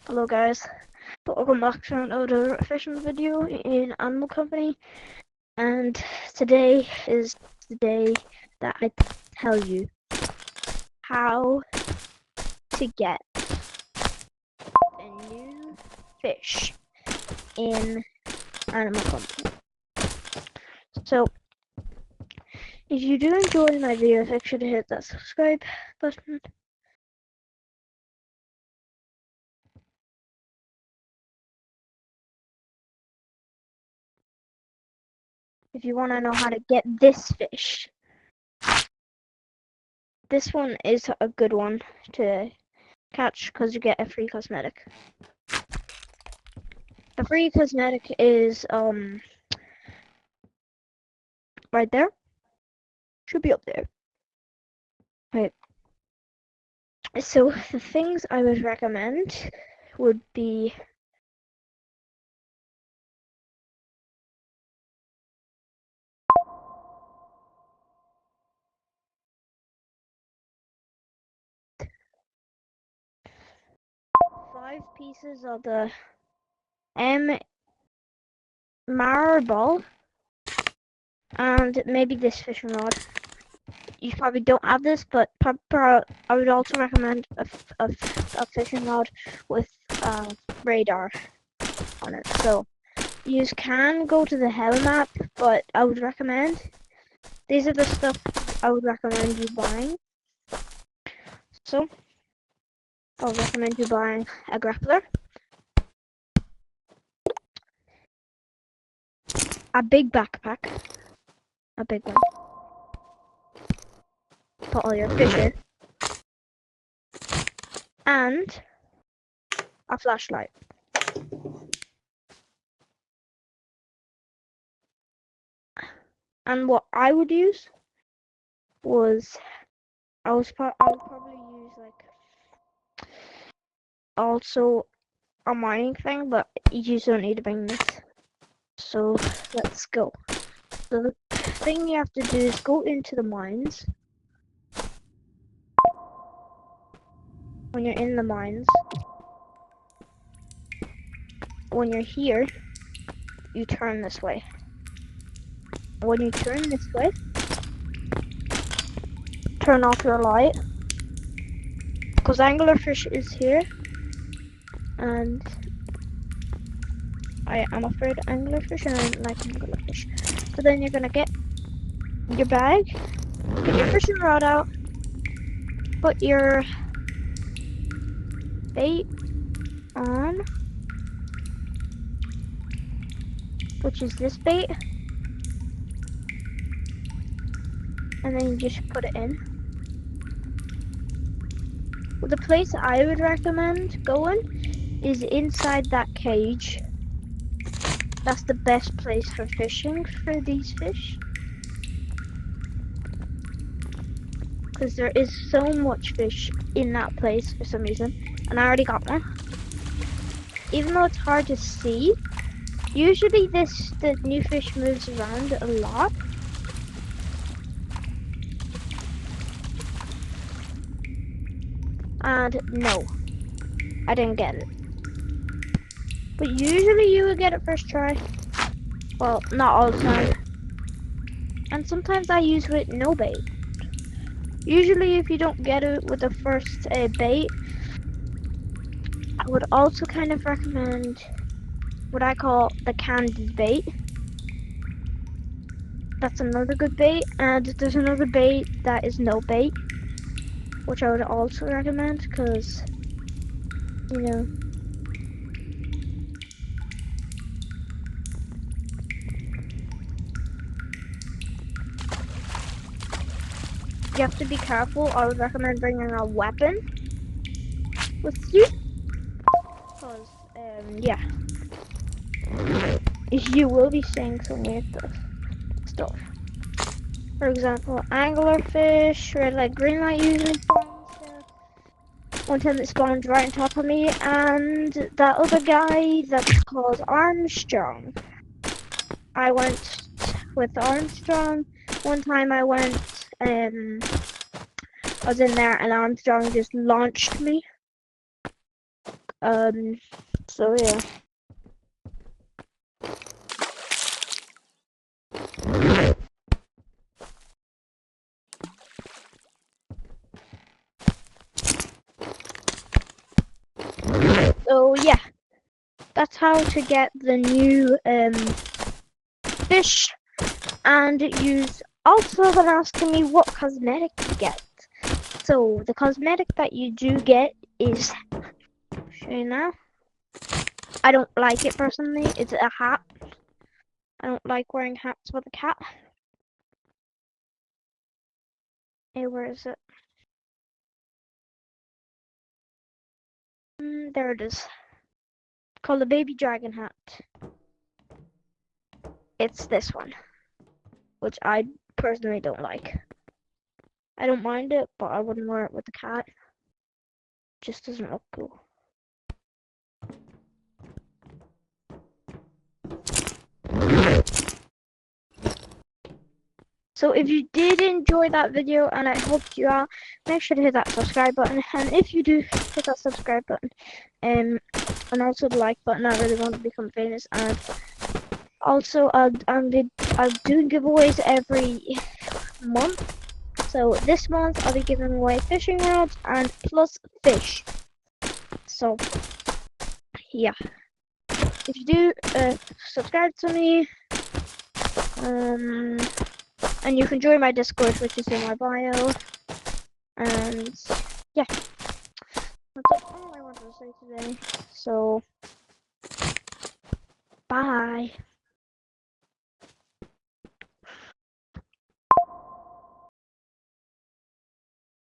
Hello guys, welcome back to another fishing video in Animal Company, and today is the day that I tell you how to get a new fish in Animal Company. So, if you do enjoy my videos, make sure to hit that subscribe button. If you want to know how to get this fish, this one is a good one to catch because you get a free cosmetic. The free cosmetic is right there. Should be up there. Right. So the things I would recommend would be five pieces of the marble and maybe this fishing rod. You probably don't have this, but I would also recommend a fishing rod with radar on it. So you can go to the hell map, but I would recommend these are the stuff I would recommend you buying. So I would recommend you buying a grappler, a big backpack, a big one. Put all your fish in, and a flashlight. And what I would use was I would probably use like also a mining thing, but you just don't need to bring this. So let's go. So the thing you have to do is go into the mines. When you're in the mines, when you're here, you turn this way. When you turn this way, turn off your light, because anglerfish is here, and I am afraid of anglerfish and I don't like anglerfish. So then you're gonna get your bag, get your fishing rod out, put your bait on, which is this bait, and then you just put it in. Well, the place I would recommend going is inside that cage. That's the best place for fishing for these fish. Because there is so much fish in that place for some reason. And I already got one. Even though it's hard to see, usually the new fish moves around a lot. And no, I didn't get it. But usually you would get it first try. Well, not all the time. And sometimes I use with no bait. Usually if you don't get it with the first bait, I would also kind of recommend what I call the candid bait. That's another good bait, and there's another bait that is no bait, which I would also recommend because, you know, you have to be careful. I would recommend bringing a weapon with you, because, yeah, you will be seeing some weird stuff. For example, anglerfish, red light, green light usually spawns there. One time it spawned right on top of me, and that other guy that's called Armstrong. I went with Armstrong. One time I went, I was in there and Armstrong just launched me. So yeah. So yeah, that's how to get the new fish, and use. Also, been asking me what cosmetic to get. So the cosmetic that you do get is, show you now. I don't like it personally. It's a hat. I don't like wearing hats with a cat. Hey, where is it? There it is. Called the baby dragon hat. It's this one, which I personally don't like. I don't mind it, but I wouldn't wear it with a cat. Just doesn't look cool. So if you did enjoy that video, and I hope you are, make sure to hit that subscribe button. And if you do, hit that subscribe button, and also the like button. I really want to become famous. And also, I'm doing giveaways every month. So this month I'll be giving away fishing rods and plus fish. So yeah, if you do, subscribe to me, and you can join my Discord, which is in my bio. And yeah, that's all I wanted to say today. So bye.